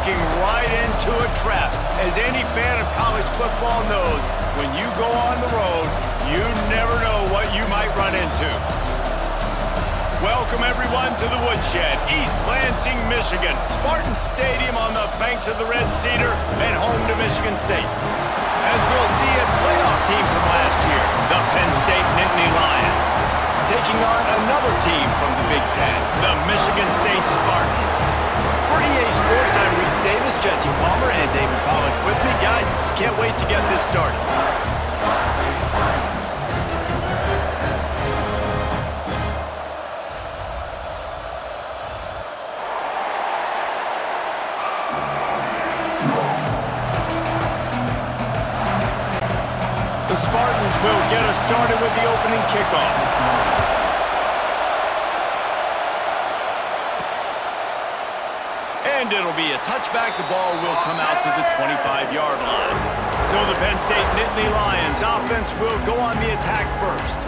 walking right into a trap. As any fan of college football knows, when you go on the road, you never know what you might run into. Welcome, everyone, to the Woodshed, East Lansing, Michigan. Spartan Stadium on the banks of the Red Cedar and home to Michigan State. As we'll see, a playoff team from last year, the Penn State Nittany Lions, taking on another team from the Big Ten, the Michigan State Spartans. For EA Sports, I'm Reese Davis, Jesse Palmer, and David Pollack with me. Guys, can't wait to get this started. The Spartans will get us started with the opening kickoff. And it'll be a touchback. The ball will come out to the 25-yard line. So the Penn State Nittany Lions offense will go on the attack first.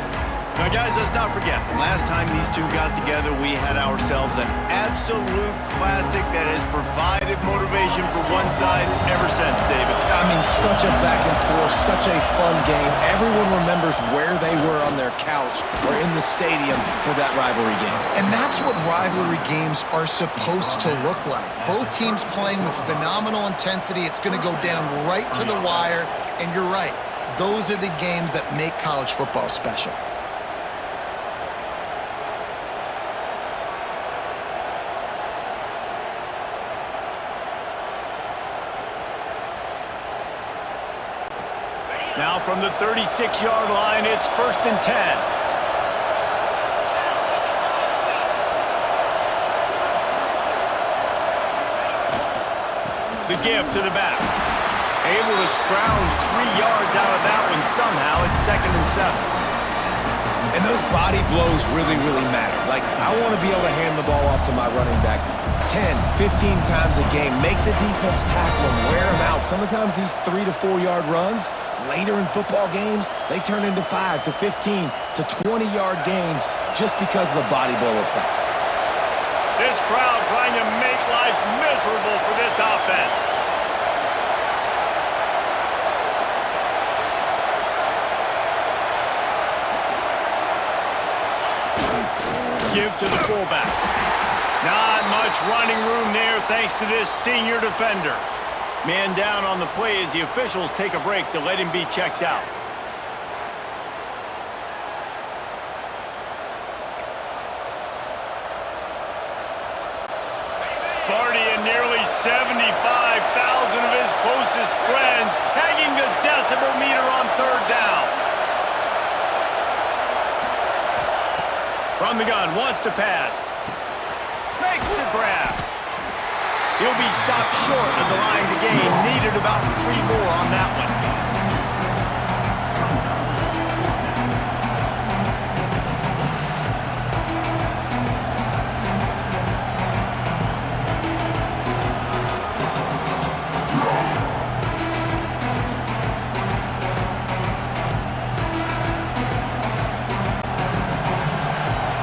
Now, guys, let's not forget, the last time these two got together, we had ourselves an absolute classic that has provided motivation for one side ever since, David. I mean, such a back and forth, such a fun game. Everyone remembers where they were on their couch or in the stadium for that rivalry game. And that's what rivalry games are supposed to look like. Both teams playing with phenomenal intensity. It's going to go down right to the wire. And you're right, those are the games that make college football special. Now from the 36-yard line, it's 1st and 10. The give to the back. Able to scrounge 3 yards out of that one somehow. It's 2nd and 7. And those body blows really, really matter. Like, I want to be able to hand the ball off to my running back 10, 15 times a game. Make the defense tackle them, wear them out. Sometimes these 3 to 4 yard runs, later in football games, they turn into 5 to 15 to 20-yard gains just because of the body blow effect. This crowd trying to make life miserable for this offense. Give to the fullback. Not much running room there thanks to this senior defender. Man down on the play as the officials take a break to let him be checked out. Sparty and nearly 75,000 of his closest friends pegging the decibel meter on 3rd down. From the gun, wants to pass. Makes the grab. He'll be stopped short of the line to gain. Needed about 3 more on that one.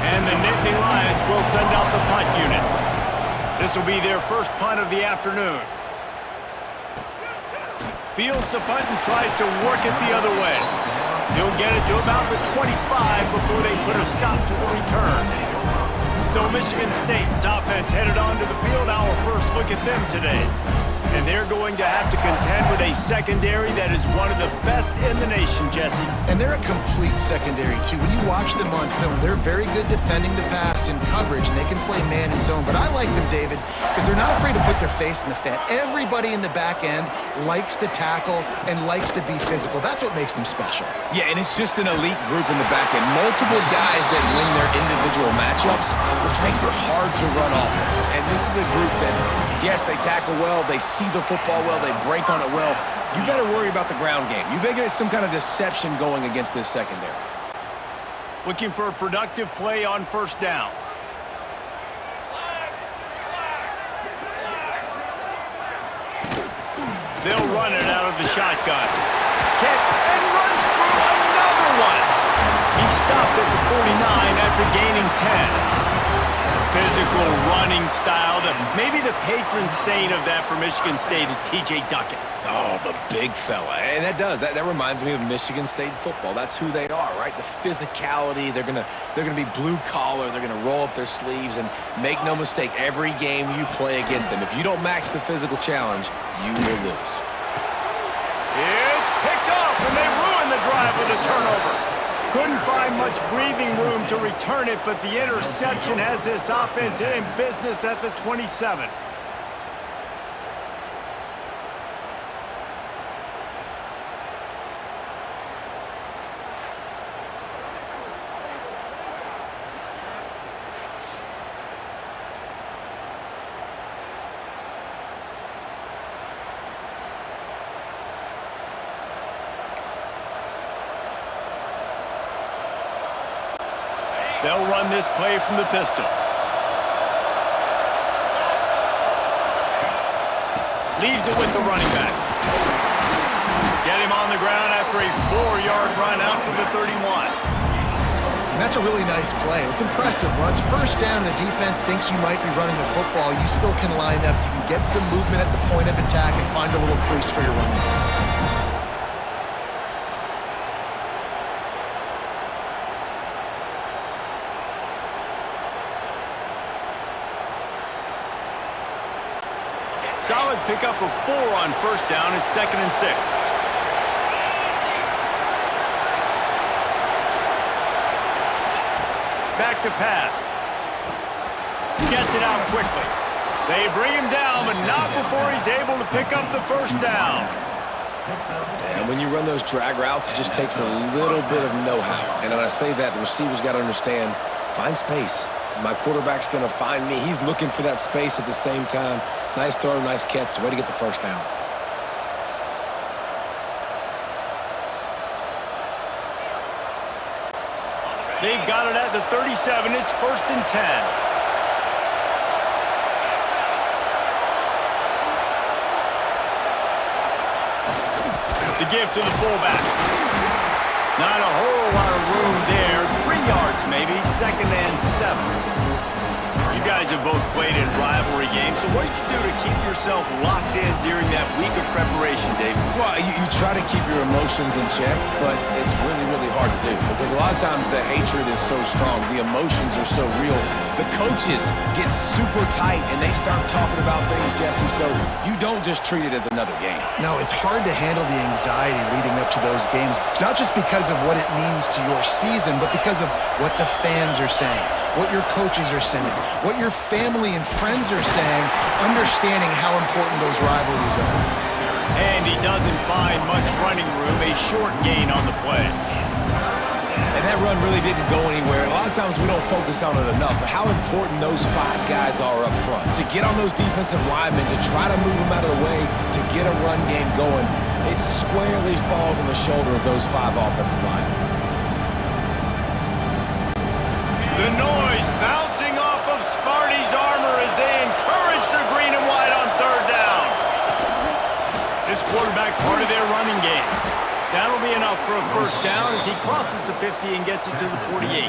And the Nittany Lions will send out the punt unit. This will be their first punt of the afternoon. Fields the punt and tries to work it the other way. He'll get it to about the 25 before they put a stop to the return. So Michigan State's offense headed onto the field. Our first look at them today. And they're going to have to contend with a secondary that is one of the best in the nation, Jesse. And they're a complete secondary, too. When you watch them on film, they're very good defending the pass in coverage, and they can play man and zone. But I like them, David, because they're not afraid to put their face in the fan. Everybody in the back end likes to tackle and likes to be physical. That's what makes them special. Yeah, and it's just an elite group in the back end. Multiple guys that win their individual matchups, which makes it hard to run offense. And this is a group that, yes, they tackle well, they see the football well, they break on it well. You better worry about the ground game. You better get some kind of deception going against this secondary. Looking for a productive play on 1st down. They'll run it out of the shotgun. And runs through another one. He stopped at the 49 after gaining 10. physical running style. Maybe the patron saint of that for Michigan State is T.J. Duckett. Oh, the big fella. And that reminds me of Michigan State football. That's who they are, right? The physicality. They're gonna be blue collar. They're gonna roll up their sleeves, and make no mistake, every game you play against them, if you don't match the physical challenge, you will lose. It's picked off, and they ruin the drive with a turnover. Couldn't find much breathing room to return it, but the interception has this offense in business at the 27. They'll run this play from the pistol. Leaves it with the running back. Get him on the ground after a 4-yard run out to the 31. And that's a really nice play. It's impressive. Once first down, the defense thinks you might be running the football. You still can line up. You can get some movement at the point of attack and find a little crease for your running back. Solid pickup of 4 on first down. It's 2nd and 6. Back to pass. Gets it out quickly. They bring him down, but not before he's able to pick up the first down. And when you run those drag routes, it just takes a little bit of know-how. And when I say that, the receivers got to understand, find space. My quarterback's going to find me. He's looking for that space at the same time. Nice throw, nice catch. Way to get the first down. They've got it at the 37. It's 1st and 10. The give to the fullback. Not a whole lot of room there. 3 yards maybe. 2nd and 7. You guys have both played in rivalry games, so what did you do to keep yourself locked in during that week of preparation, David? Well, you try to keep your emotions in check, but it's really, really hard to do because a lot of times the hatred is so strong, the emotions are so real. The coaches get super tight and they start talking about things, Jesse, so you don't just treat it as another game. No, it's hard to handle the anxiety leading up to those games, not just because of what it means to your season, but because of what the fans are saying, what your coaches are saying, what your family and friends are saying, understanding how important those rivalries are. And he doesn't find much running room, a short gain on the play. And that run really didn't go anywhere. A lot of times we don't focus on it enough, but how important those 5 guys are up front. To get on those defensive linemen, to try to move them out of the way, to get a run game going, it squarely falls on the shoulder of those 5 offensive linemen. The noise bouncing off of Sparty's armor as they encourage the green and white on 3rd down. This quarterback part of their running game. That'll be enough for a first down as he crosses the 50 and gets it to the 48.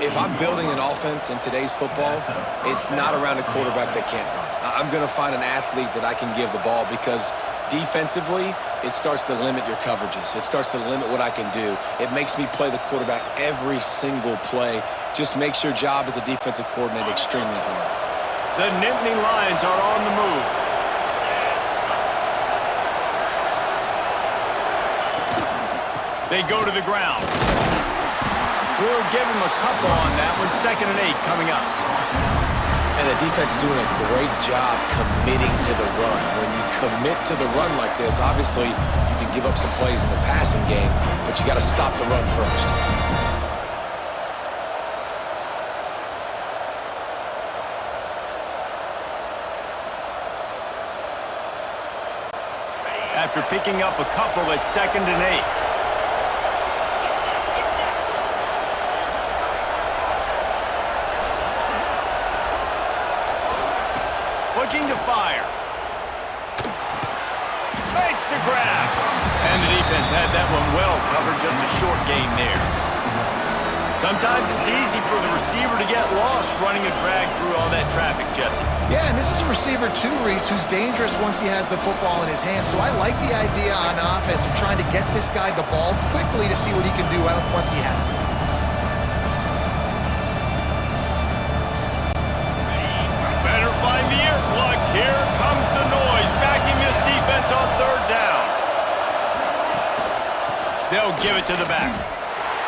If I'm building an offense in today's football, it's not around a quarterback that can't run. I'm going to find an athlete that I can give the ball because defensively, it starts to limit your coverages. It starts to limit what I can do. It makes me play the quarterback every single play. Just makes your job as a defensive coordinator extremely hard. The Nittany Lions are on the move. They go to the ground. We'll give him a couple on that one. 2nd and 8 coming up. And the defense doing a great job committing to the run. When you commit to the run like this, obviously you can give up some plays in the passing game, but you got to stop the run first. After picking up a couple at 2nd and 8. Looking to fire. Makes the grab. And the defense had that one well covered, just a short gain there. Sometimes it's easy for the receiver to get lost running a drag through all that traffic, Jesse. Yeah, and this is a receiver too, Reese, who's dangerous once he has the football in his hands. So I like the idea on offense of trying to get this guy the ball quickly to see what he can do once he has it. Better find the ear plugs. Here comes the noise, backing this defense on third down. They'll give it to the back.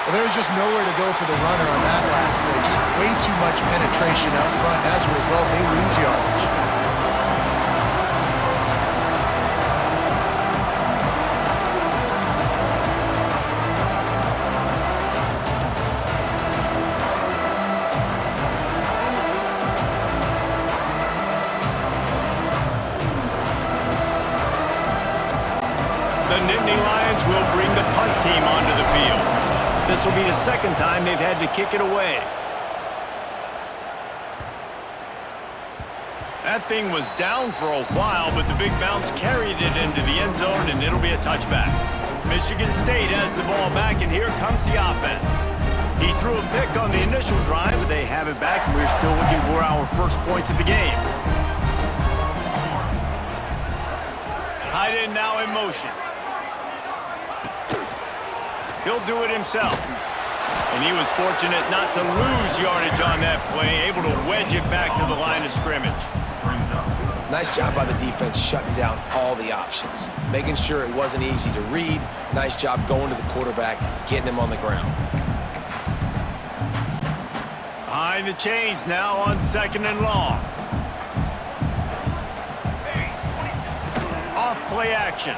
Well, there was just nowhere to go for the runner on that last play. Just way too much penetration up front. As a result, they lose yardage. The Nittany Lions will bring the punt team onto the field. This will be the second time they've had to kick it away. That thing was down for a while, but the big bounce carried it into the end zone, and it'll be a touchback. Michigan State has the ball back, and here comes the offense. He threw a pick on the initial drive, but they have it back, and we're still looking for our first points of the game. Tight end now in motion. He'll do it himself. And he was fortunate not to lose yardage on that play, able to wedge it back to the line of scrimmage. Nice job by the defense shutting down all the options, making sure it wasn't easy to read. Nice job going to the quarterback, getting him on the ground. Behind the chains now on second and long. Off play action.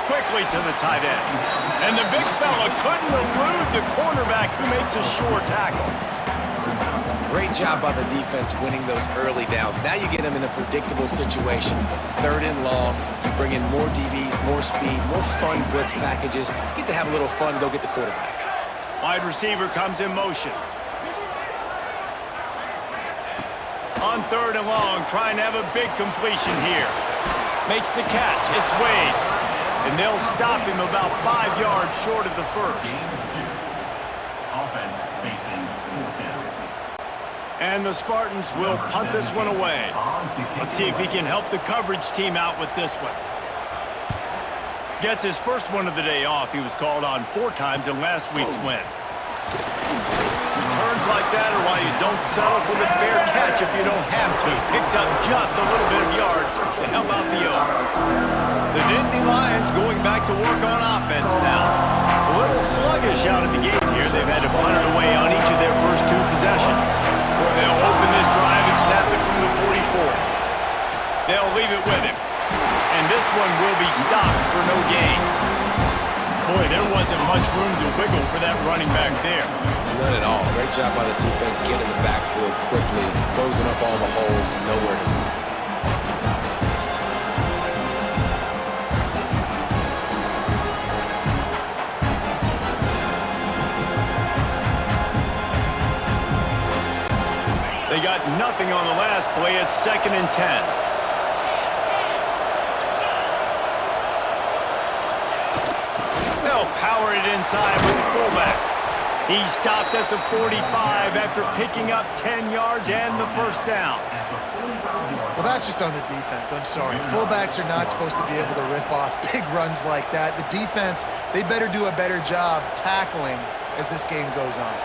Quickly to the tight end. And the big fella couldn't elude the cornerback who makes a sure tackle. Great job by the defense winning those early downs. Now you get them in a predictable situation. Third and long, you bring in more DBs, more speed, more fun blitz packages. Get to have a little fun, go get the quarterback. Wide receiver comes in motion. On third and long, trying to have a big completion here. Makes the catch. It's Wade. And they'll stop him about 5 yards short of the first. Offense facing fourth down. And the Spartans will punt this one away. Let's see if he can help the coverage team out with this one. Gets his first one of the day off. He was called on 4 times in last week's win. Returns like that are why you don't settle for the fair catch if you don't have to. Picks up just a little bit of yards to help out the O. The Nittany Lions going back to work on offense now. A little sluggish out of the gate here. They've had to punt it away on each of their first 2 possessions. They'll open this drive and snap it from the 44. They'll leave it with him. And this one will be stopped for no gain. Boy, there wasn't much room to wiggle for that running back there. None at all. Great job by the defense getting the backfield quickly, closing up all the holes, nowhere to move. They got nothing on the last play. It's 2nd and 10. They'll power it inside with the fullback. He stopped at the 45 after picking up 10 yards and the first down. Well, that's just on the defense. I'm sorry. Fullbacks are not supposed to be able to rip off big runs like that. The defense, they better do a better job tackling as this game goes on.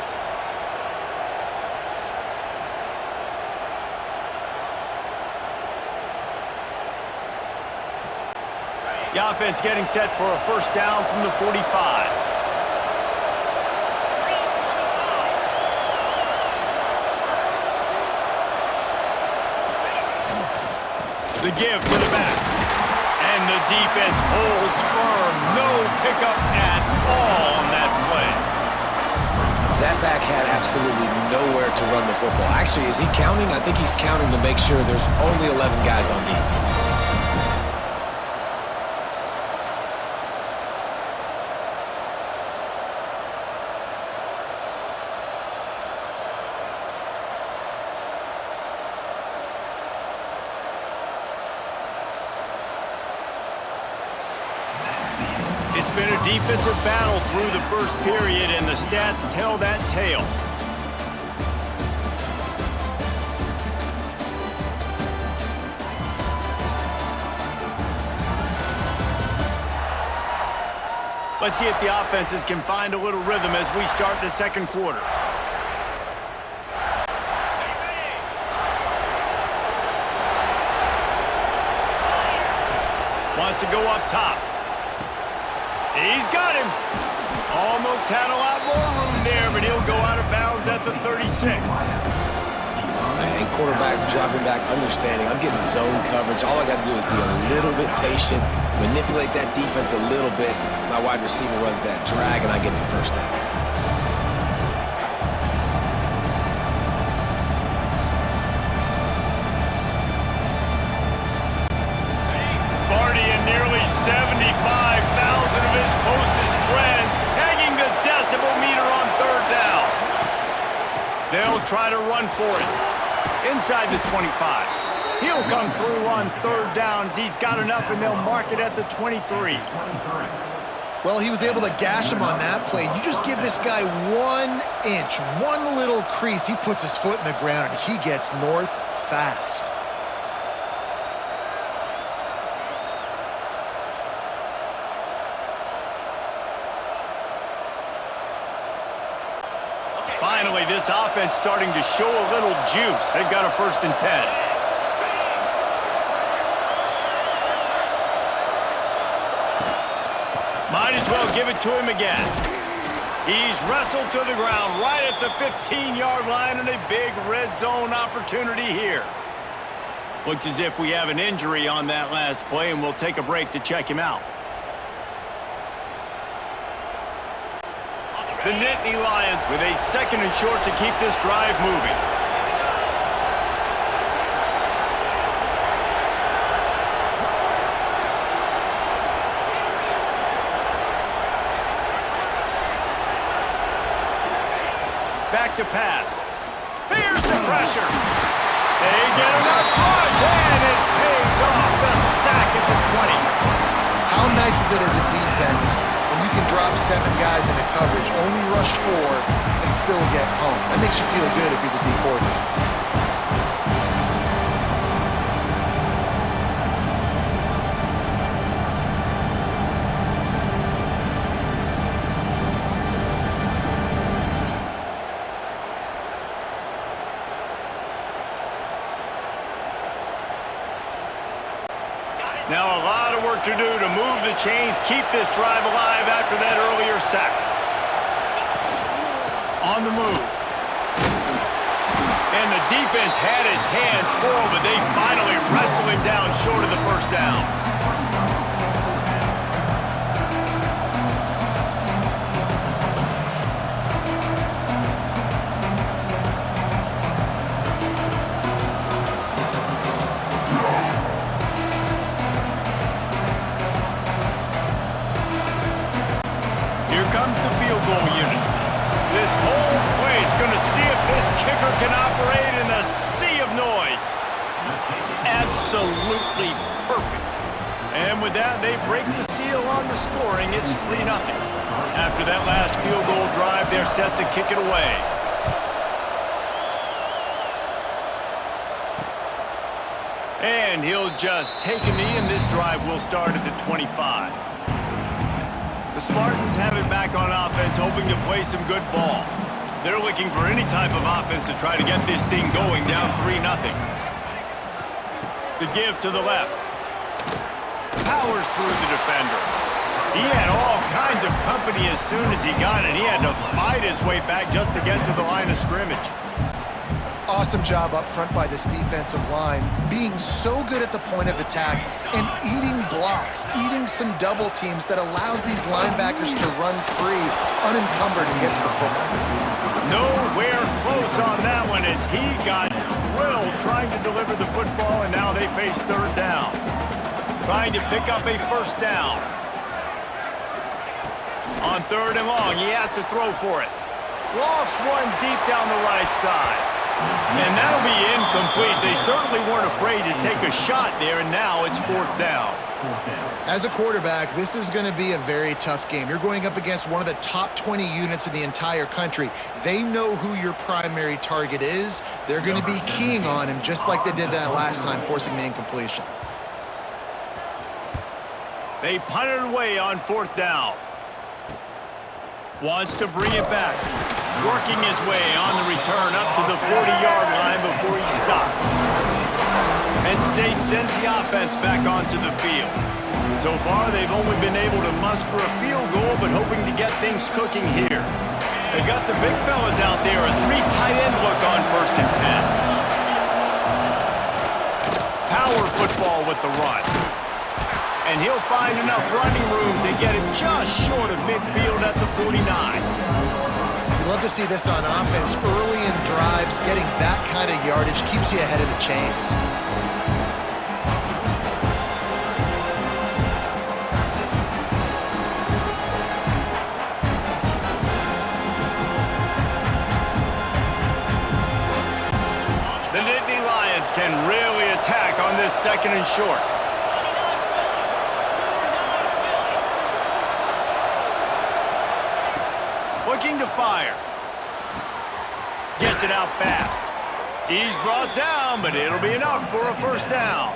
The offense getting set for a first down from the 45. The give to the back. And the defense holds firm. No pickup at all on that play. That back had absolutely nowhere to run the football. Actually, is he counting? I think he's counting to make sure there's only 11 guys on defense. It's been a defensive battle through the first period, and the stats tell that tale. Let's see if the offenses can find a little rhythm as we start the second quarter. Wants to go up top. He's got him. Almost had a lot more room there, but he'll go out of bounds at the 36. And quarterback dropping back, understanding. I'm getting zone coverage. All I got to do is be a little bit patient, manipulate that defense a little bit. My wide receiver runs that drag, and I get the first down. Sparty and nearly 75,000 of his closest friends pegging the decibel meter on third down. They'll try to run for it. Inside the 25. He'll come through on third downs. He's got enough, and they'll mark it at the 23. Well, he was able to gash him on that play. You just give this guy 1 inch, one little crease. He puts his foot in the ground. He gets north fast. Finally, this offense starting to show a little juice. They've got a 1st and 10. Might as well give it to him again. He's wrestled to the ground right at the 15-yard line, and a big red zone opportunity here. Looks as if we have an injury on that last play, and we'll take a break to check him out. The Nittany Lions with a 2nd and short to keep this drive moving. Back to pass. Here's the pressure. They get enough push, and it pays off. The sack at the 20. How nice is it as a defense when you can drop 7 guys into coverage, only rush 4, and still get home? That makes you feel good if you're the D coordinator. Now a lot of work to do to move the chains, keep this drive alive after that earlier sack. On the move. And the defense had his hands full, but they finally wrestle him down short of the 1st down. Comes the field goal unit. This whole play is going to see if this kicker can operate in the sea of noise. Absolutely perfect. And with that, they break the seal on the scoring. It's 3-0. After that last field goal drive, they're set to kick it away. And he'll just take a knee, and this drive will start at the 25. The Spartans have it back on offense, hoping to play some good ball. They're looking for any type of offense to try to get this thing going, down 3-0. The give to the left. Powers through the defender. He had all kinds of company as soon as he got it. He had to fight his way back just to get to the line of scrimmage. Awesome job up front by this defensive line, being so good at the point of attack and eating blocks, eating some double teams that allows these linebackers to run free, unencumbered, and get to the football. Nowhere close on that one as he got drilled trying to deliver the football, and now they face 3rd down. Trying to pick up a 1st down. On 3rd and long, he has to throw for it. Lost one deep down the right side. And that'll be incomplete. They certainly weren't afraid to take a shot there, and now it's 4th down. fourth down. As a quarterback, this is going to be a very tough game. You're going up against one of the top 20 units in the entire country. They know who your primary target is. They're going to be keying on him just like they did that last time, forcing the incompletion. They punt it away on fourth down. Wants to bring it back. Working his way on the return up to the 40-yard line before he stopped. Penn State sends the offense back onto the field. So far, they've only been able to muster a field goal, but hoping to get things cooking here. They've got the big fellas out there, a 3 tight end look on 1st and 10. Power football with the run. And he'll find enough running room to get it just short of midfield at the 49. You love to see this on offense. Early in drives, getting that kind of yardage keeps you ahead of the chains. The Nittany Lions can really attack on this 2nd and short. Looking to fire. Gets it out fast. He's brought down, but it'll be enough for a 1st down.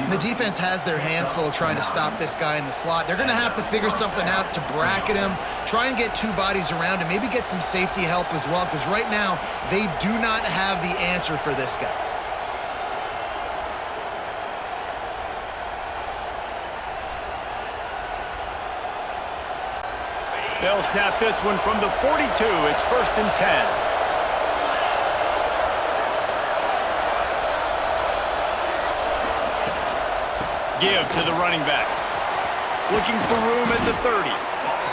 The defense has their hands full trying to stop this guy in the slot. They're going to have to figure something out to bracket him, try and get 2 bodies around him, maybe get some safety help as well, because right now they do not have the answer for this guy. They'll snap this one from the 42. It's 1st and 10. Give to the running back. Looking for room at the 30.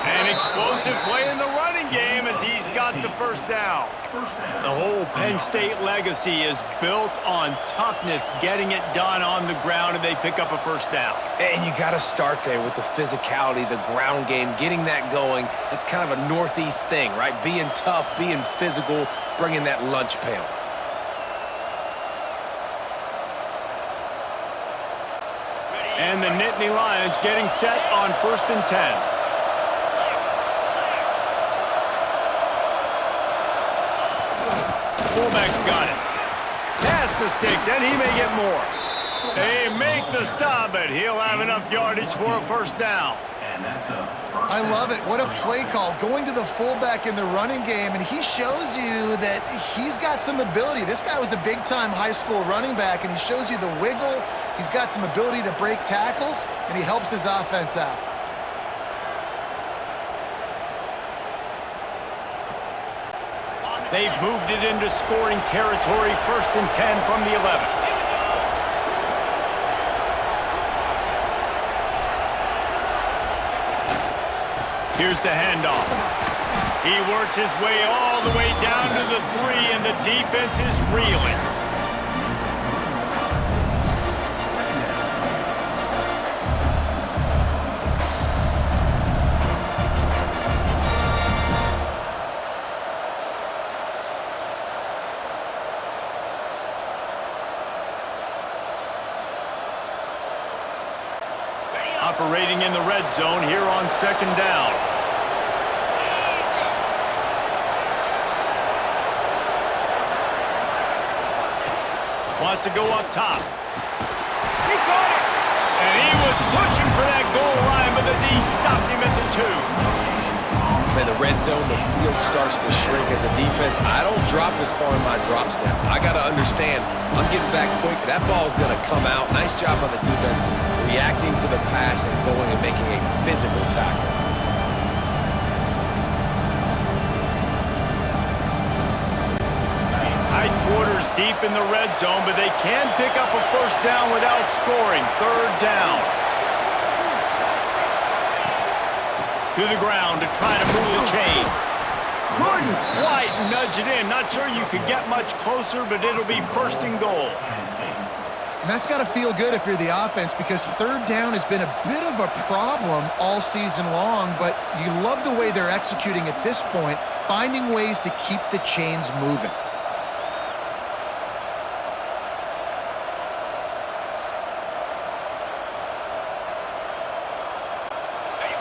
An explosive play in the running game as he's got the 1st down. The whole Penn State legacy is built on toughness, getting it done on the ground, and they pick up a 1st down. And you got to start there with the physicality, the ground game, getting that going. It's kind of a Northeast thing, right? Being tough, being physical, bringing that lunch pail. And the Nittany Lions getting set on 1st and 10. Fullback's got it. Pass the sticks, and he may get more. They make the stop, but he'll have enough yardage for a 1st down. I love it. What a play call. Going to the fullback in the running game, and he shows you that he's got some ability. This guy was a big-time high school running back, and he shows you the wiggle. He's got some ability to break tackles, and he helps his offense out. They've moved it into scoring territory, 1st and 10 from the 11. Here's the handoff. He works his way all the way down to the 3, and the defense is reeling. Operating in the red zone here on 2nd down. Wants to go up top. He caught it! And he was pushing for that goal line, but the D stopped him at the 2. Man, the red zone, the field starts to shrink as a defense. I don't drop as far in my drops now. I got to understand, I'm getting back quick. That ball's going to come out. Nice job on the defense, reacting to the pass and going and making a physical tackle. Tight quarters deep in the red zone, but they can pick up a 1st down without scoring. 3rd down. To the ground to try to move the chains. Couldn't quite nudge it in. Not sure you could get much closer, but it'll be 1st and goal. And that's got to feel good if you're the offense, because 3rd down has been a bit of a problem all season long, but you love the way they're executing at this point, finding ways to keep the chains moving.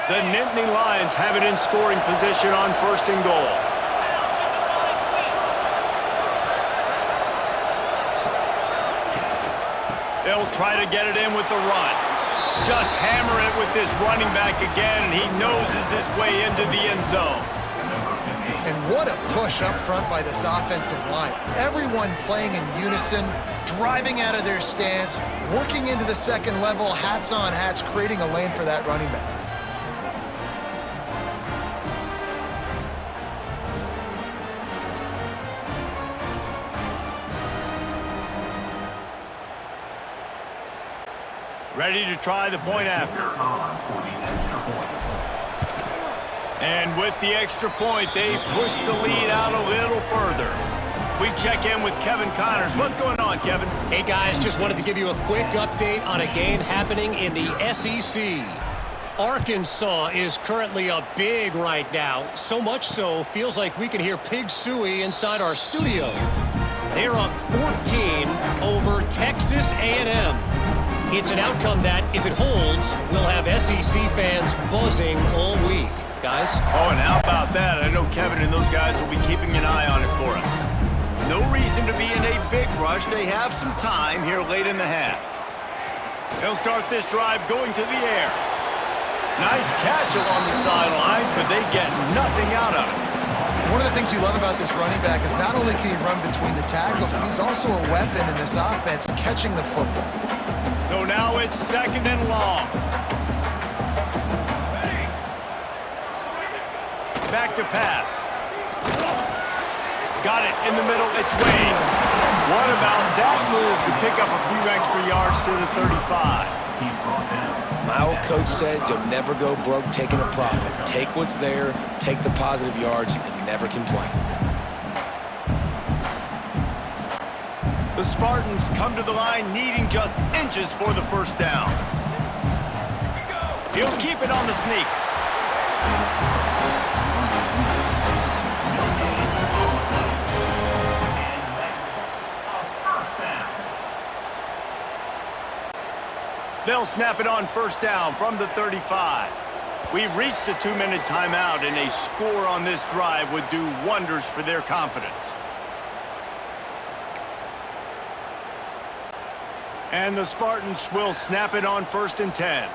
The Nittany Lions have it in scoring position on 1st and goal. They'll try to get it in with the run. Just hammer it with this running back again, and he noses his way into the end zone. And what a push up front by this offensive line. Everyone playing in unison, driving out of their stance, working into the second level, hats on hats, creating a lane for that running back. Ready to try the point after. And with the extra point, they push the lead out a little further. We check in with Kevin Connors. What's going on, Kevin? Hey, guys, just wanted to give you a quick update on a game happening in the SEC. Arkansas is currently up big right now. So much so, feels like we can hear Pig Suey inside our studio. They're up 14 over Texas A&M. It's an outcome that, if it holds, will have SEC fans buzzing all week. Guys? Oh, and how about that? I know Kevin and those guys will be keeping an eye on it for us. No reason to be in a big rush. They have some time here late in the half. They'll start this drive going to the air. Nice catch along the sidelines, but they get nothing out of it. One of the things you love about this running back is not only can he run between the tackles, but he's also a weapon in this offense catching the football. So now it's 2nd and long. Back to pass. Got it in the middle. It's Wayne. What about that move to pick up a few extra yards to the 35? My old coach said you'll never go broke taking a profit. Take what's there, take the positive yards, and never complain. The Spartans come to the line needing just inches for the 1st down. He'll keep it on the sneak. They'll snap it on 1st down from the 35. We've reached the 2-minute timeout, and a score on this drive would do wonders for their confidence. And the Spartans will snap it on 1st and 10.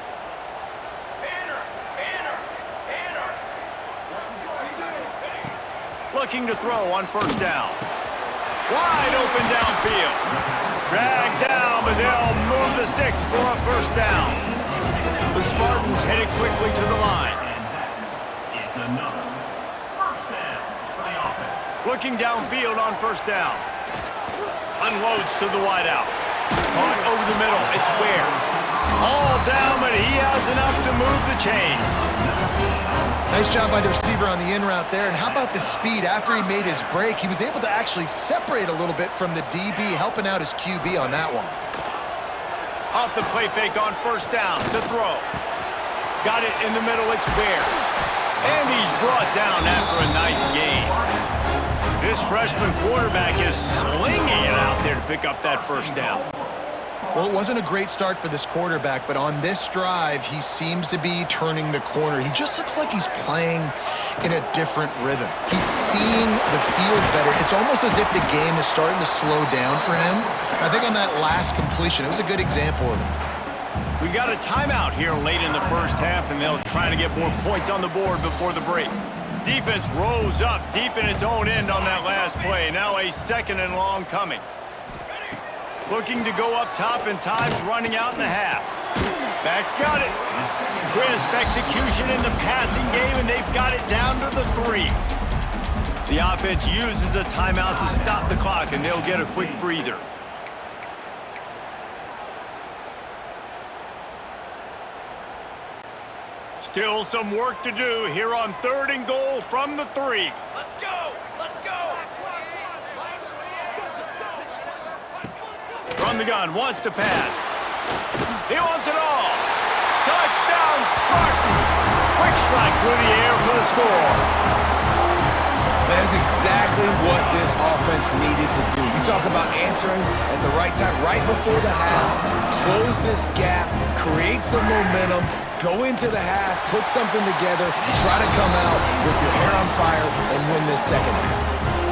Looking to throw on 1st down. Wide open downfield. Dragged down, but they'll move the sticks for a 1st down. The Spartans headed quickly to the line. It's another 1st down for the offense. Looking downfield on 1st down. Unloads to the wideout. Caught over the middle. It's Ware. All down, but he has enough to move the chains. Nice job by the receiver on the in route there. And how about the speed? After he made his break, he was able to actually separate a little bit from the DB, helping out his QB on that one. Off the play fake on 1st down. The throw. Got it in the middle. It's Ware. And he's brought down after a nice gain. This freshman quarterback is slinging it out there to pick up that 1st down. Well, it wasn't a great start for this quarterback, but on this drive, he seems to be turning the corner. He just looks like he's playing in a different rhythm. He's seeing the field better. It's almost as if the game is starting to slow down for him. I think on that last completion, it was a good example of it. We got a timeout here late in the 1st half, and they'll try to get more points on the board before the break. Defense rose up deep in its own end on that last play. Now a 2nd and long coming. Looking to go up top, and time's running out in the half. Back's got it. Crisp execution in the passing game, and they've got it down to the 3. The offense uses a timeout to stop the clock, and they'll get a quick breather. Still some work to do here on 3rd and goal from the 3. Let's go! Let's go! From the gun, wants to pass. He wants it all. Touchdown, Spartans! Quick strike through the air for the score. That is exactly what this offense needed to do. You talk about answering at the right time, right before the half, close this gap, create some momentum, go into the half, put something together, try to come out with your hair on fire and win this second half.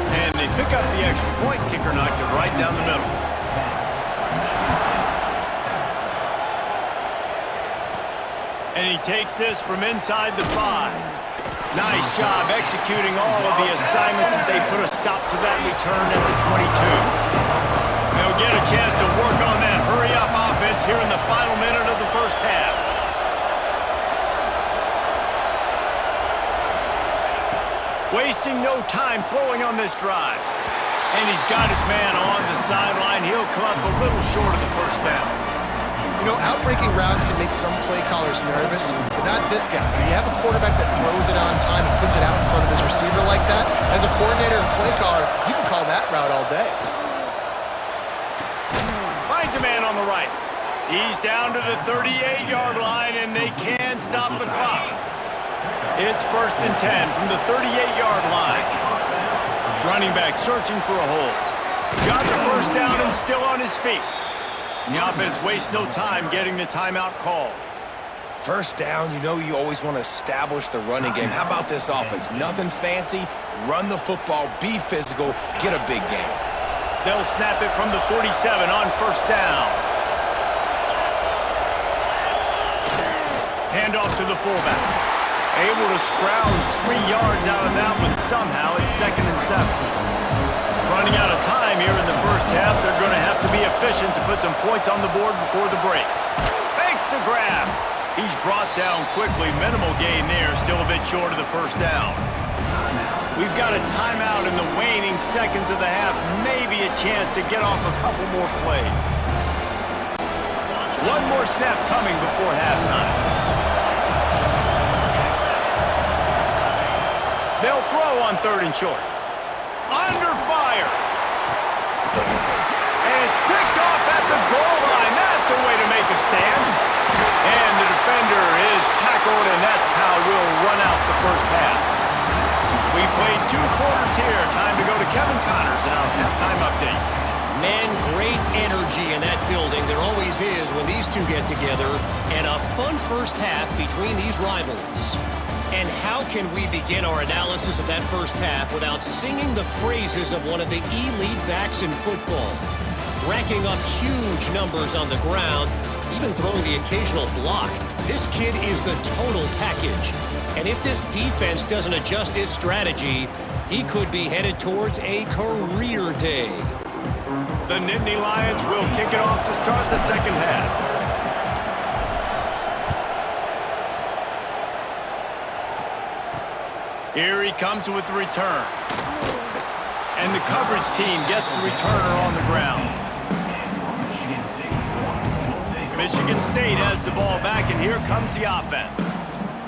And they pick up the extra point. Kicker knocked it right down the middle. And he takes this from inside the 5. Nice job executing all of the assignments as they put a stop to that return at the 22. They'll get a chance to work on that hurry-up offense here in the final minute of the first half. Wasting no time throwing on this drive. And he's got his man on the sideline. He'll come up a little short of the first down. You know, outbreaking routes can make some play callers nervous, but not this guy. When you have a quarterback that throws it on time and puts it out in front of his receiver like that, as a coordinator and play caller, you can call that route all day. Finds a man on the right. He's down to the 38-yard line, and they can stop the clock. It's 1st and 10 from the 38-yard line. Running back searching for a hole. Got the first down and still on his feet. The offense wastes no time getting the timeout called. First down, you know you always want to establish the running game. How about this offense? Nothing fancy, run the football, be physical, get a big gain. They'll snap it from the 47 on first down. Hand off to the fullback. Able to scrounge 3 yards out of that one somehow. It's 2nd and 7. Running out of time here in the first half. They're going to have to be efficient to put some points on the board before the break. Thanks to grab. He's brought down quickly. Minimal gain there. Still a bit short of the first down. We've got a timeout in the waning seconds of the half. Maybe a chance to get off a couple more plays. One more snap coming before halftime. They'll throw on 3rd and short. Under fire. And it's picked off at the goal line. That's a way to make a stand. And the defender is tackled, and that's how we'll run out the first half. We've played 2 quarters here. Time to go to Kevin Connors in our halftime update. Man, great energy in that building. There always is when these two get together. And a fun first half between these rivals. And how can we begin our analysis of that first half without singing the praises of one of the elite backs in football? Racking up huge numbers on the ground, even throwing the occasional block. This kid is the total package. And if this defense doesn't adjust its strategy, he could be headed towards a career day. The Nittany Lions will kick it off to start the second half. Here he comes with the return. And the coverage team gets the returner on the ground. Michigan State has the ball back, and here comes the offense.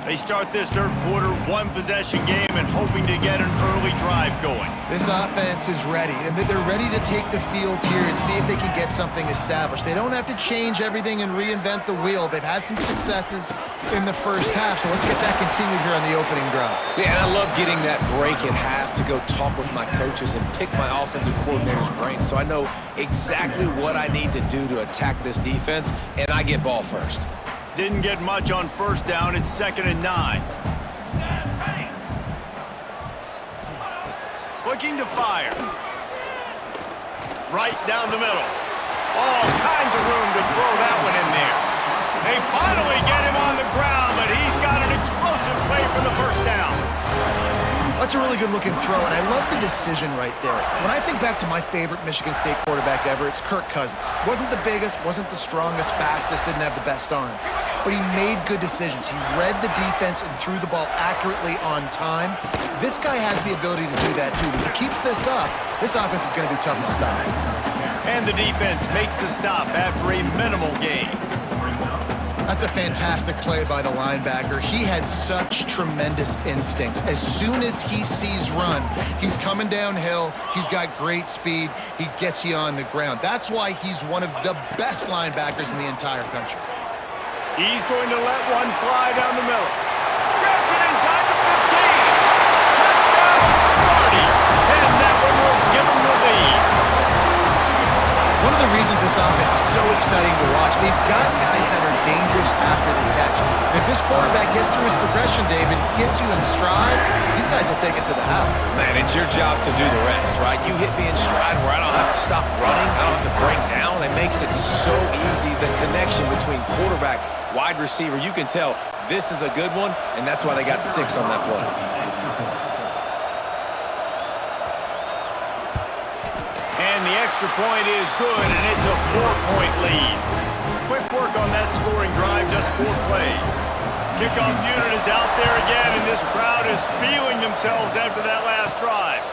They start this third quarter, 1-possession game, and hoping to get an early drive going. This offense is ready, and they're ready to take the field here and see if they can get something established. They don't have to change everything and reinvent the wheel. They've had some successes in the first half, so let's get that continued here on the opening drive. Yeah, and I love getting that break at half to go talk with my coaches and pick my offensive coordinator's brain so I know exactly what I need to do to attack this defense, and I get ball first. Didn't get much on first down. It's 2nd and 9. Looking to fire. Right down the middle. All kinds of room to throw that one in there. They finally get him on the ground, but he's got an explosive play for the first down. That's a really good-looking throw, and I love the decision right there. When I think back to my favorite Michigan State quarterback ever, it's Kirk Cousins. Wasn't the biggest, wasn't the strongest, fastest, didn't have the best arm. But he made good decisions. He read the defense and threw the ball accurately on time. This guy has the ability to do that, too. If he keeps this up, this offense is going to be tough to stop. And the defense makes the stop after a minimal gain. That's a fantastic play by the linebacker. He has such tremendous instincts. As soon as he sees run, he's coming downhill. He's got great speed. He gets you on the ground. That's why he's one of the best linebackers in the entire country. He's going to let one fly down the middle. Grabs it inside the 15. Touchdown, Sparty. quarterback gets through his progression, David, gets you in stride, these guys will take it to the house. Man, it's your job to do the rest, right? You hit me in stride where I don't have to stop running. I don't have to break down. It makes it so easy. The connection between quarterback, wide receiver, you can tell this is a good one, and that's why they got 6 on that play. And the extra point is good, and it's a 4-point lead. Quick work on that scoring drive, just 4 plays. Kickoff unit is out there again, and this crowd is feeling themselves after that last drive.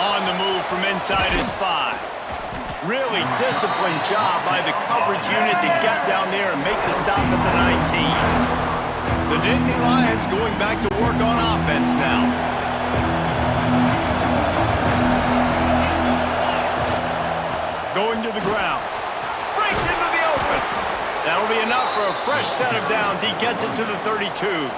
On the move from inside his 5. Really disciplined job by the coverage unit to get down there and make the stop at the 19. The Nittany Lions going back to work on offense now. Going to the ground. Breaks into the open. That'll be enough for a fresh set of downs. He gets it to the 32.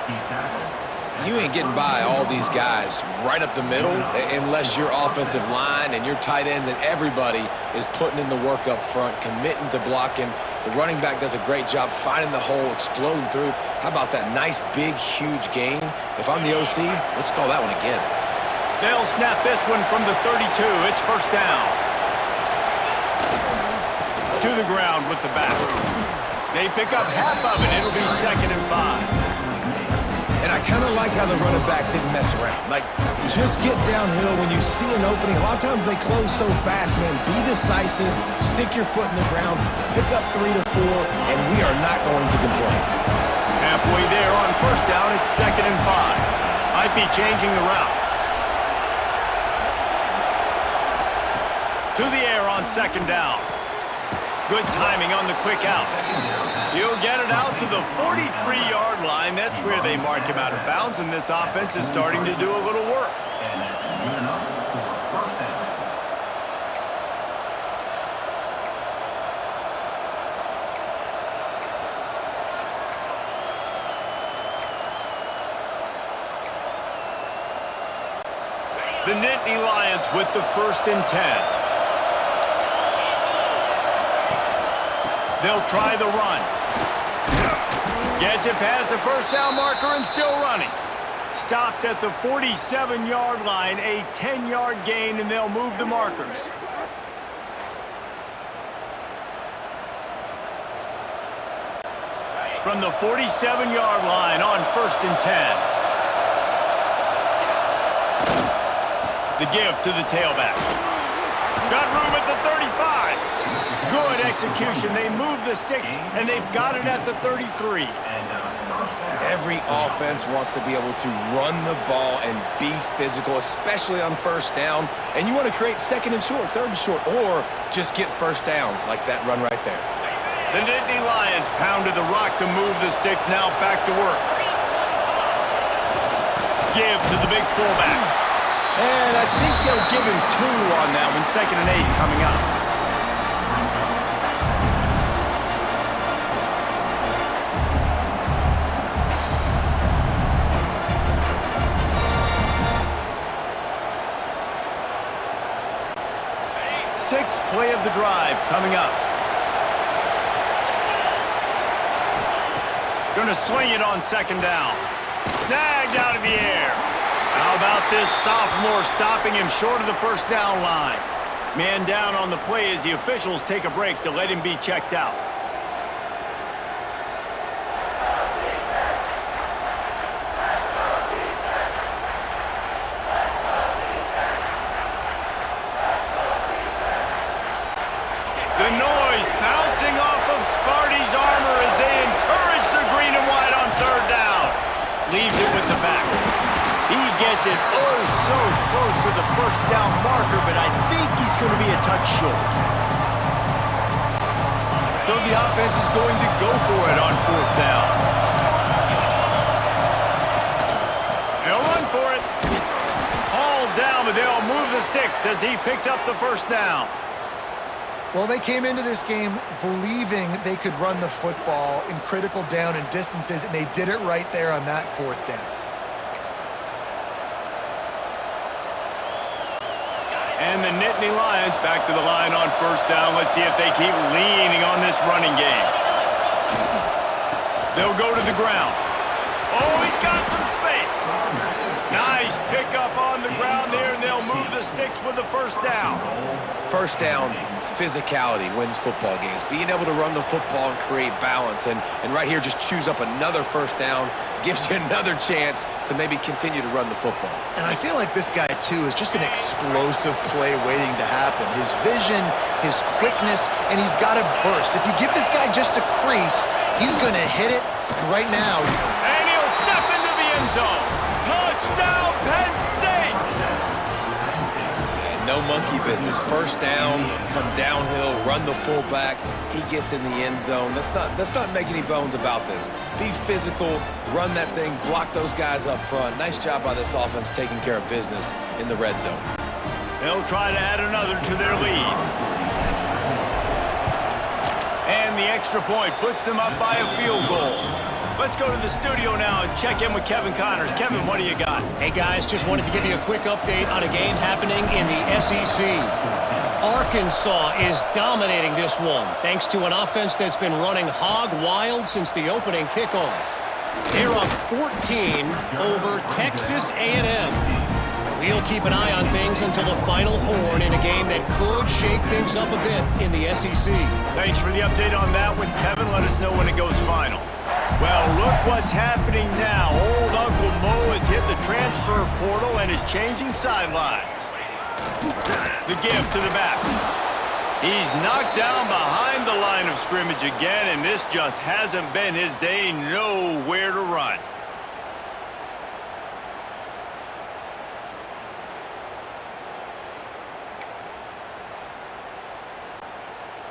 You ain't getting by all these guys right up the middle unless your offensive line and your tight ends and everybody is putting in the work up front, committing to blocking. The running back does a great job finding the hole, exploding through. How about that nice, big, huge gain? If I'm the OC, let's call that one again. They'll snap this one from the 32. It's first down. To the ground with the back. They pick up half of it. It'll be 2nd and 5. And I kind of like how the running back didn't mess around. Like, just get downhill when you see an opening. A lot of times they close so fast, man. Be decisive, stick your foot in the ground, pick up 3 to 4, and we are not going to complain. Halfway there on first down, it's 2nd and 5. Might be changing the route. To the air on 2nd down. Good timing on the quick out. He'll get it out to the 43-yard line. That's where they mark him out of bounds, and this offense is starting to do a little work. And that's good enough for first down. The Nittany Lions with the 1st and 10. They'll try the run. Gets it past the first down marker and still running. Stopped at the 47-yard line, a 10-yard gain, and they'll move the markers. From the 47-yard line on 1st and 10. The give to the tailback. Got room at the 35. Good execution. They move the sticks, and they've got it at the 33. Every offense wants to be able to run the ball and be physical, especially on first down. And you want to create 2nd and short, 3rd and short, or just get first downs like that run right there. The Nittany Lions pounded the rock to move the sticks. Now back to work. Give to the big fullback. And I think they'll give him 2 on that one. 2nd and 8 coming up. Sixth play of the drive coming up. Going to swing it on 2nd down. Snagged out of the air. How about this sophomore stopping him short of the first down line? Man down on the play as the officials take a break to let him be checked out. The noise bouncing off of Sparty's armor as they encourage the green and white on 3rd down. Leaves it with the back. He gets it oh so close to the first down marker, but I think he's going to be a touch short. So the offense is going to go for it on 4th down. They'll run for it. All down, but they'll move the sticks as he picks up the first down. Well, they came into this game believing they could run the football in critical down and distances, and they did it right there on that 4th down. And the Nittany Lions back to the line on 1st down. Let's see if they keep leaning on this running game. They'll go to the ground. Oh, he's got some space. Nice pickup on the ground there, and they'll move the sticks with the first down. First down, physicality wins football games. Being able to run the football and create balance. And right here, just choose up another first down, gives you another chance to maybe continue to run the football. And I feel like this guy, too, is just an explosive play waiting to happen. His vision, his quickness, and he's got a burst. If you give this guy just a crease, he's going to hit it right now. And he'll step into the end zone. Touchdown, Penn State! No monkey business. First down, come downhill, run the fullback. He gets in the end zone. Let's not make any bones about this. Be physical, run that thing, block those guys up front. Nice job by this offense taking care of business in the red zone. They'll try to add another to their lead. And the extra point puts them up by a field goal. Let's go to the studio now and check in with Kevin Connors. Kevin, what do you got? Hey, guys, just wanted to give you a quick update on a game happening in the SEC. Arkansas is dominating this one, thanks to an offense that's been running hog wild since the opening kickoff. They're up 14 over Texas A&M. We'll keep an eye on things until the final horn in a game that could shake things up a bit in the SEC. Thanks for the update on that one, Kevin. Let us know when it goes final. Well, look what's happening now. Old Uncle Mo has hit the transfer portal and is changing sidelines. The give to the back. He's knocked down behind the line of scrimmage again, and this just hasn't been his day. Nowhere to run.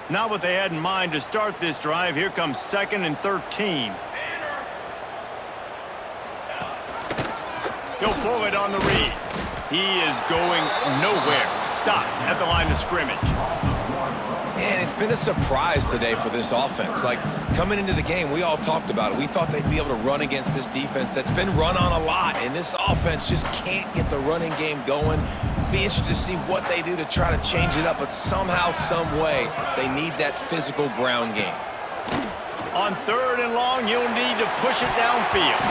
Not what they had in mind to start this drive. Here comes 2nd and 13. He'll pull it on the read. He is going nowhere. Stop at the line of scrimmage. Man, it's been a surprise today for this offense. Like, coming into the game, we all talked about it. We thought they'd be able to run against this defense that's been run on a lot, and this offense just can't get the running game going. Be interested to see what they do to try to change it up, but somehow, some way, they need that physical ground game. On 3rd and long, you'll need to push it downfield.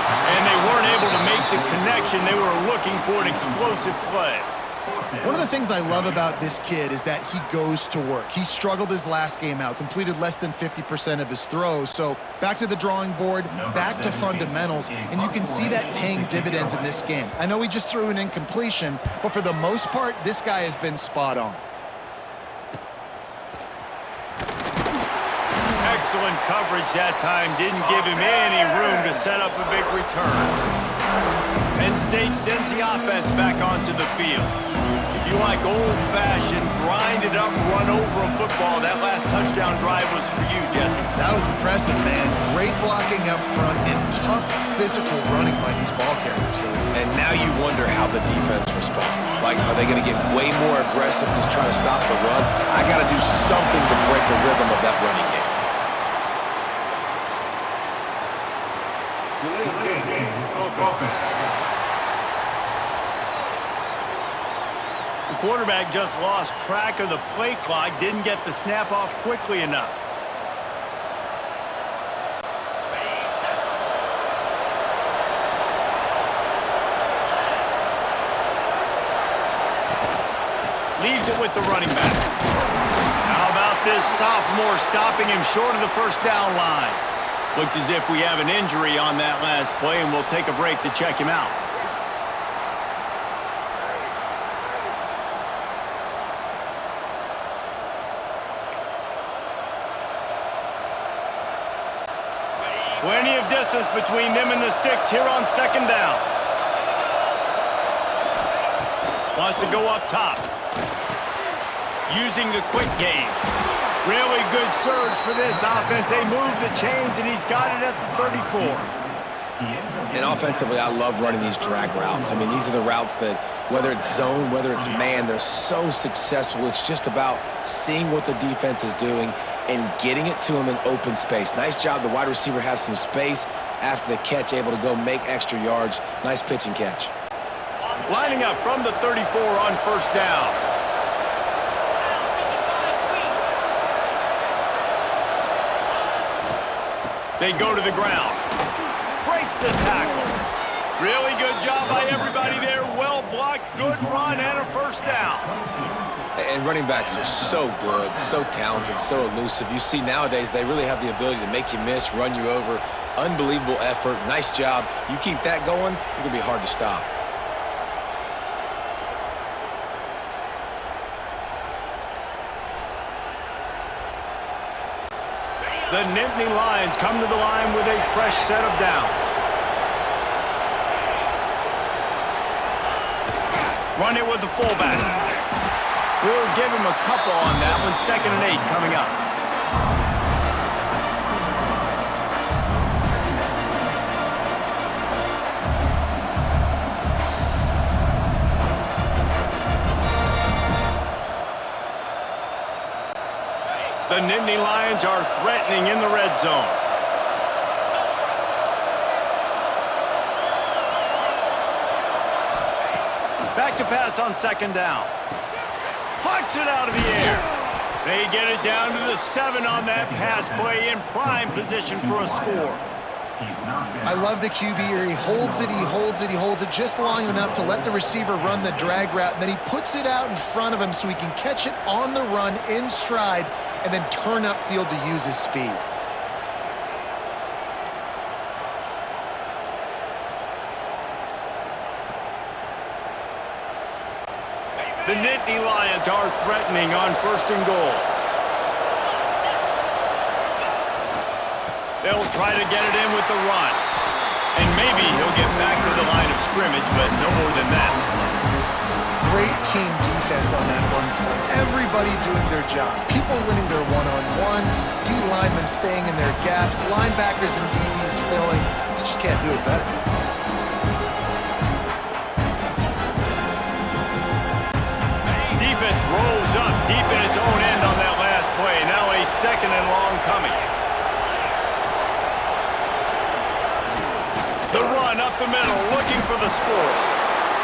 And they weren't able to make the connection. They were looking for an explosive play. One of the things I love about this kid is that he goes to work. He struggled his last game out, completed less than 50% of his throws. So back to the drawing board, back to fundamentals, and you can see that paying dividends in this game. I know he just threw an incompletion, but for the most part, this guy has been spot on. Excellent coverage that time. Didn't give him any room to set up a big return. Penn State sends the offense back onto the field. If you like old-fashioned, grind-it-up, run-over-'em football, that last touchdown drive was for you, Jesse. That was impressive, man. Great blocking up front and tough physical running by these ball carriers. And now you wonder how the defense responds. Like, are they going to get way more aggressive to try to stop the run? I got to do something to break the rhythm of that running game. The quarterback just lost track of the play clock, didn't get the snap off quickly enough. Leaves it with the running back. How about this sophomore stopping him short of the first down line? Looks as if we have an injury on that last play, and we'll take a break to check him out. Plenty of distance between them and the sticks here on 2nd down. Wants to go up top. Using the quick game. Really good surge for this offense. They move the chains, and he's got it at the 34. And offensively, I love running these drag routes. I mean, these are the routes that, whether it's zone, whether it's man, they're so successful. It's just about seeing what the defense is doing and getting it to him in open space. Nice job. The wide receiver has some space after the catch, able to go make extra yards. Nice pitch and catch. Lining up from the 34 on 1st down. They go to the ground. Breaks makes the tackle. Really good job by everybody there. Well blocked, good run, and a first down. And running backs are so good, so talented, so elusive. You see nowadays they really have the ability to make you miss, run you over. Unbelievable effort. Nice job. You keep that going, it's going to be hard to stop. The Nittany Lions come to the line with a fresh set of downs. Run it with the fullback. We'll give him a couple on that one. 2nd and 8 coming up. The Nittany Lions are threatening in the red zone. Back to pass on 2nd down. Pucks it out of the air. They get it down to the 7 on that pass play in prime position for a score. I love the QB here. He holds it, he holds it, he holds it just long enough to let the receiver run the drag route, and then he puts it out in front of him so he can catch it on the run in stride and then turn upfield to use his speed. The Nittany Lions are threatening on 1st and goal. They'll try to get it in with the run. And maybe he'll get back to the line of scrimmage, but no more than that. Great team defense on that one play. Everybody doing their job. People winning their one-on-ones, D linemen staying in their gaps, linebackers and DBs filling. You just can't do it better. Defense rolls up deep in its own end on that last play. Now a 2nd and long coming. The run up the middle, looking for the score.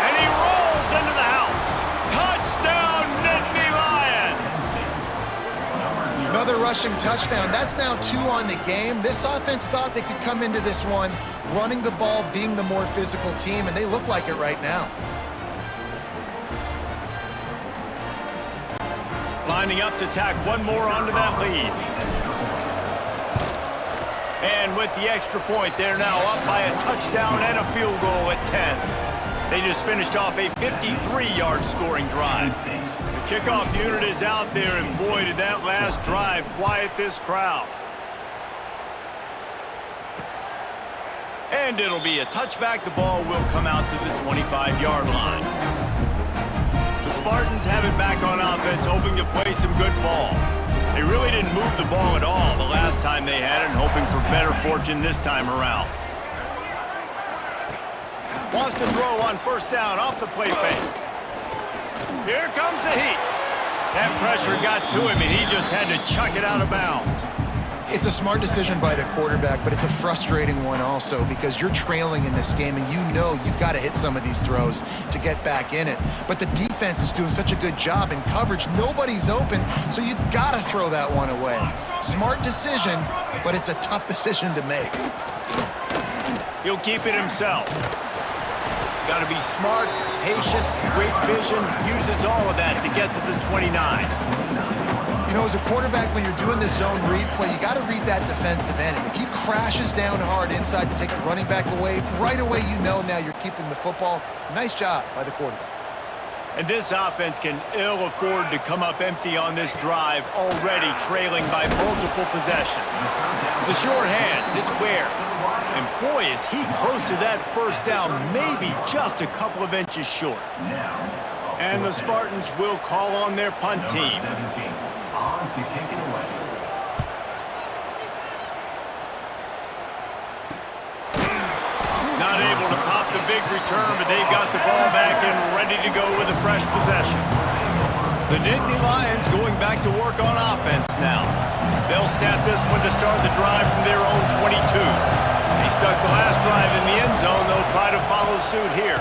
And he rolls into the house. Touchdown, Nittany Lions! Another rushing touchdown. That's now 2 on the game. This offense thought they could come into this one running the ball, being the more physical team, and they look like it right now. Lining up to tack one more onto that lead. And with the extra point, they're now up by a touchdown and a field goal at 10. They just finished off a 53-yard scoring drive. The kickoff unit is out there, and boy, did that last drive quiet this crowd. And it'll be a touchback. The ball will come out to the 25-yard line. The Spartans have it back on offense, hoping to play some good ball. They really didn't move the ball at all the last time they had it, and hoping for better fortune this time around. Wants to throw on 1st down off the play fake. Here comes the heat. That pressure got to him, and he just had to chuck it out of bounds. It's a smart decision by the quarterback, but it's a frustrating one also because you're trailing in this game and you know you've got to hit some of these throws to get back in it. But the defense is doing such a good job in coverage. Nobody's open, so you've got to throw that one away. Smart decision, but it's a tough decision to make. He'll keep it himself. Got to be smart, patient, great vision, uses all of that to get to the 29. You know, as a quarterback, when you're doing this zone read play, you got to read that defensive end. And if he crashes down hard inside to take the running back away, right away you know now you're keeping the football. Nice job by the quarterback. And this offense can ill afford to come up empty on this drive, already trailing by multiple possessions. The short hands, it's Ware. And boy, is he close to that 1st down, maybe just a couple of inches short. And the Spartans will call on their punt team. On to kick it away. Not able to pop the big return, but they've got the ball back and ready to go with a fresh possession. The Nittany Lions going back to work on offense now. They'll snap this one to start the drive from their own 22. They stuck the last drive in the end zone. They'll try to follow suit here.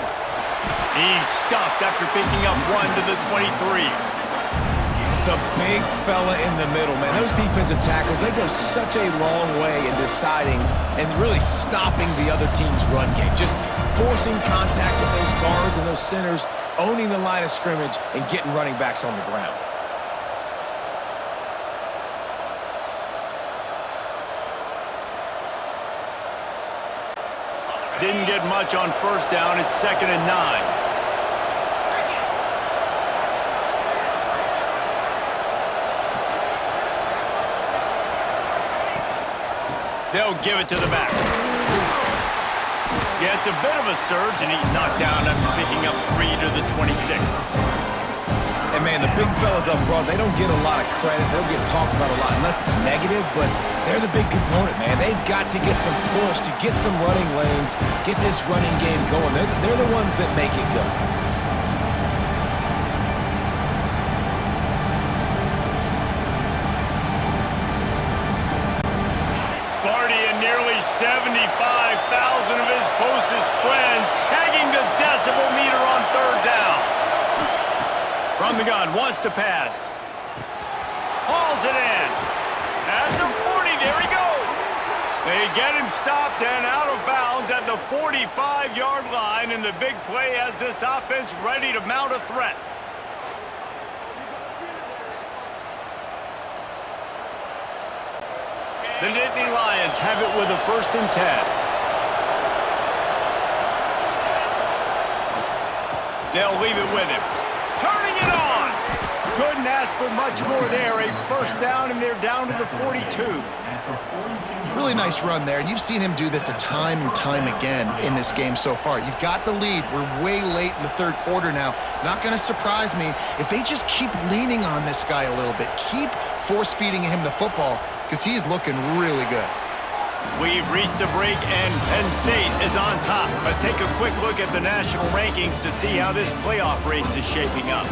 He's stuffed after picking up 1 to the 23. The big fella in the middle, man. Those defensive tackles, they go such a long way in deciding and really stopping the other team's run game. Just forcing contact with those guards and those centers, owning the line of scrimmage, and getting running backs on the ground. Didn't get much on first down. It's 2nd and 9. They'll give it to the back. Yeah, it's a bit of a surge, and he's knocked down after picking up 3 to the 26. And, man, the big fellas up front, they don't get a lot of credit. They'll get talked about a lot unless it's negative, but they're the big component, man. They've got to get some push to get some running lanes, get this running game going. They're the ones that make it go. Sparty and nearly 75,000 of his closest friends pegging the decibel meter on 3rd down. From the gun, wants to pass. Hauls it in. At the 40, there he goes. They get him stopped and out of bounds at the 45-yard line, and the big play has this offense ready to mount a threat. The Nittany Lions have it with a 1st and 10. They'll leave it with him. Turning it on! Couldn't ask for much more there. A 1st down, and they're down to the 42. Really nice run there, and you've seen him do this a time and time again in this game so far. You've got the lead. We're way late in the 3rd quarter now. Not going to surprise me if they just keep leaning on this guy a little bit. Keep force-feeding him the football because he is looking really good. We've reached a break, and Penn State is on top. Let's take a quick look at the national rankings to see how this playoff race is shaping up.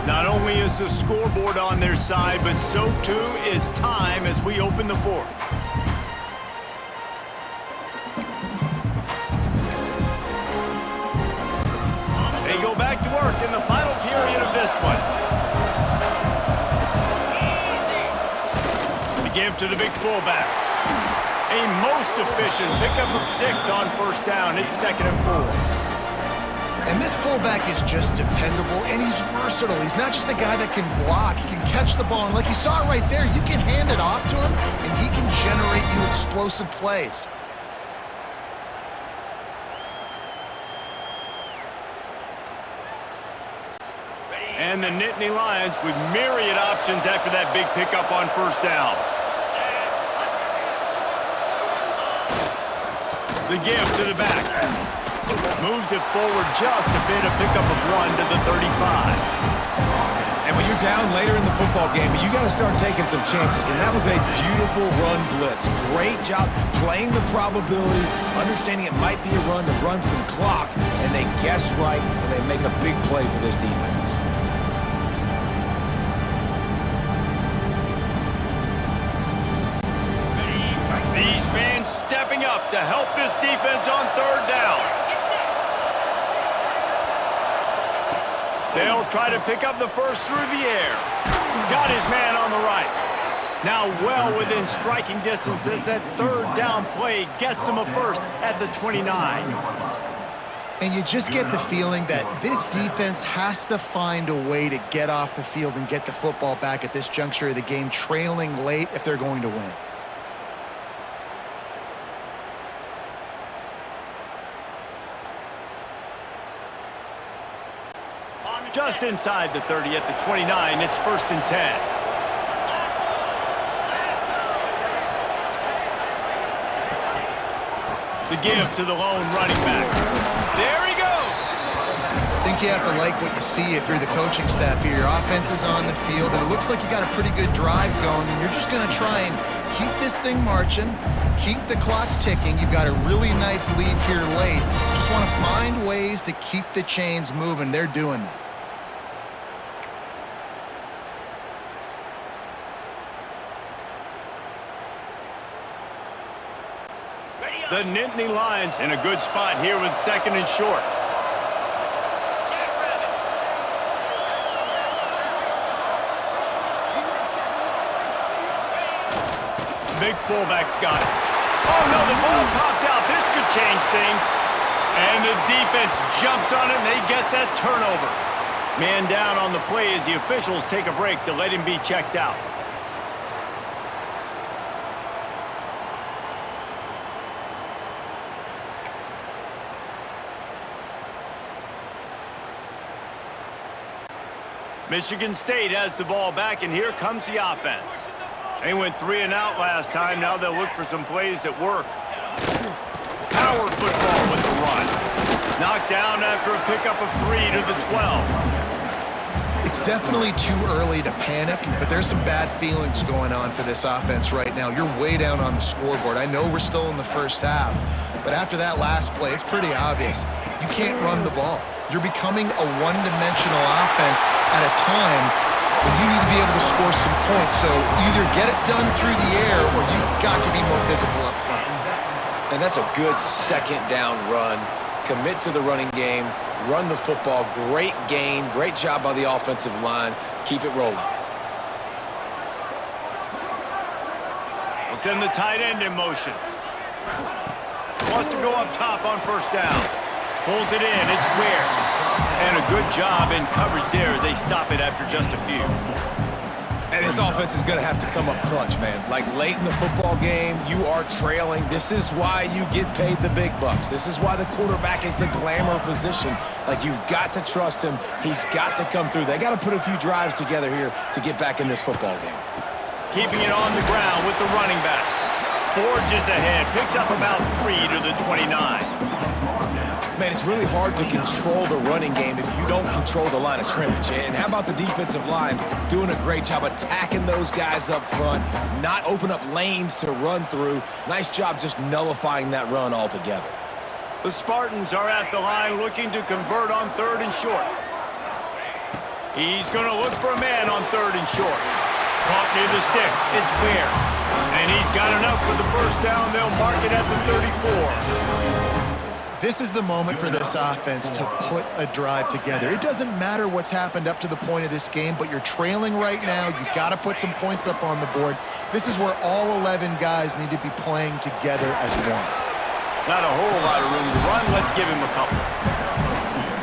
Not only is the scoreboard on their side, but so too is time as we open the 4th. They go back to work in the final period of this one. The give to the big fullback. A most efficient pickup of 6 on 1st down. It's 2nd and 4. And this fullback is just dependable, and he's versatile. He's not just a guy that can block. He can catch the ball, and like you saw right there, you can hand it off to him, and he can generate you explosive plays. And the Nittany Lions with myriad options after that big pickup on 1st down. The give to the back. Moves it forward just a bit, a pickup of 1 to the 35. And when you're down later in the football game, you got to start taking some chances. And that was a beautiful run blitz. Great job playing the probability, understanding it might be a run to run some clock. And they guess right, and they make a big play for this defense. These fans stepping up to help this defense on 3rd down. They'll try to pick up the first through the air. Got his man on the right. Now well within striking distance as that 3rd down play gets him a first at the 29. And you just get the feeling that this defense has to find a way to get off the field and get the football back at this juncture of the game, trailing late if they're going to win. Just inside the 30 at the 29, it's 1st and 10. The give to the lone running back. There he goes! I think you have to like what you see if you're the coaching staff here. Your offense is on the field, and it looks like you got a pretty good drive going, and you're just going to try and keep this thing marching, keep the clock ticking. You've got a really nice lead here late. Just want to find ways to keep the chains moving. They're doing that. The Nittany Lions in a good spot here with second and short. Big fullback's got it. Oh, no, the ball popped out. This could change things. And the defense jumps on it, and they get that turnover. Man down on the play as the officials take a break to let him be checked out. Michigan State has the ball back, and here comes the offense. They went 3 and out last time. Now they'll look for some plays that work. Power football with the run. Knocked down after a pickup of 3 to the 12. It's definitely too early to panic, but there's some bad feelings going on for this offense right now. You're way down on the scoreboard. I know we're still in the first half, but after that last play, it's pretty obvious. You can't run the ball. You're becoming a one-dimensional offense at a time when you need to be able to score some points. So either get it done through the air or you've got to be more physical up front. And that's a good second down run. Commit to the running game, run the football. Great gain, great job by the offensive line. Keep it rolling. We'll send the tight end in motion. Wants to go up top on first down. Pulls it in, it's Ware. And a good job in coverage there as they stop it after just a few. And this offense is going to have to come up clutch, man. Like late in the football game, you are trailing. This is why you get paid the big bucks. This is why the quarterback is the glamour position. Like, you've got to trust him. He's got to come through. They got to put a few drives together here to get back in this football game. Keeping it on the ground with the running back. Forges ahead, picks up about 3 to the 29. Man, it's really hard to control the running game if you don't control the line of scrimmage. And how about the defensive line doing a great job attacking those guys up front, not open up lanes to run through. Nice job just nullifying that run altogether. The Spartans are at the line looking to convert on 3rd and short. He's going to look for a man on 3rd and short. Caught near the sticks. It's Ware. And he's got enough for the first down. They'll mark it at the 34. This is the moment for this offense to put a drive together. It doesn't matter what's happened up to the point of this game, but you're trailing right now. You've got to put some points up on the board. This is where all 11 guys need to be playing together as one. Not a whole lot of room to run. Let's give him a couple.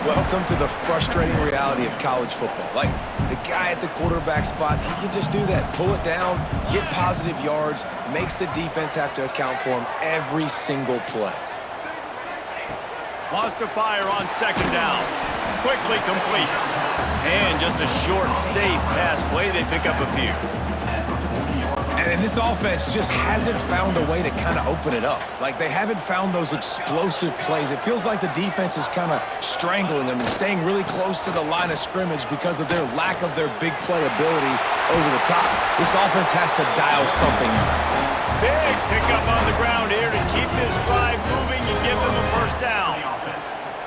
Welcome to the frustrating reality of college football. Like, the guy at the quarterback spot, he can just do that. Pull it down, get positive yards, makes the defense have to account for him every single play. Lost to fire on 2nd down. Quickly complete. And just a short, safe pass play. They pick up a few. And this offense just hasn't found a way to kind of open it up. Like, they haven't found those explosive plays. It feels like the defense is kind of strangling them and staying really close to the line of scrimmage because of their lack of their big play ability over the top. This offense has to dial something up. Big pickup on the ground here to keep this drive moving and give them a first down.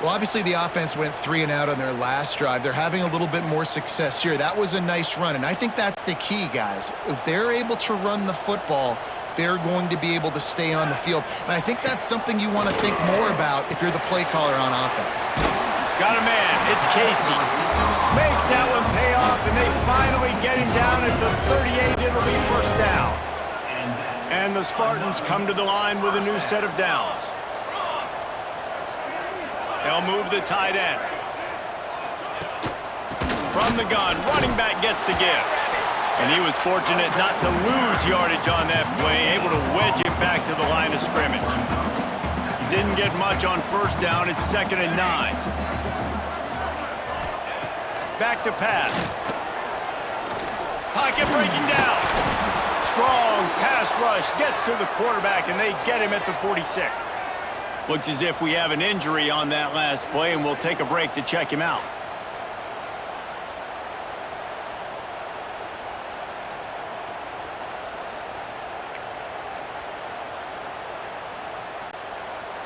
Well, obviously the offense went 3 and out on their last drive. They're having a little bit more success here. That was a nice run, and I think that's the key, guys. If they're able to run the football, they're going to be able to stay on the field. And I think that's something you want to think more about if you're the play caller on offense. Got a man. It's Casey. Makes that one pay off, and they finally get him down at the 38. It'll be first down. And the Spartans come to the line with a new set of downs. They'll move the tight end. From the gun, running back gets the give. And he was fortunate not to lose yardage on that play, able to wedge it back to the line of scrimmage. Didn't get much on first down. It's 2nd and 9. Back to pass. Pocket breaking down. Strong pass rush gets to the quarterback, and they get him at the 46. Looks as if we have an injury on that last play, and we'll take a break to check him out.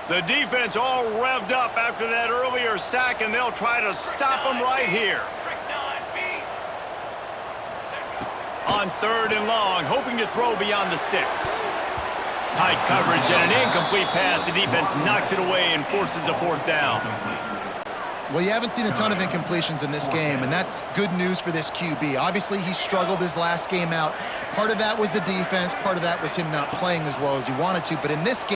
The defense all revved up after that earlier sack, and they'll try to stop him right here. On 3rd and long, hoping to throw beyond the sticks. Tight coverage and an incomplete pass. The defense knocks it away and forces a fourth down. Well, you haven't seen a ton of incompletions in this game, and that's good news for this QB. Obviously, he struggled his last game out. Part of that was the defense. Part of that was him not playing as well as he wanted to. But in this game,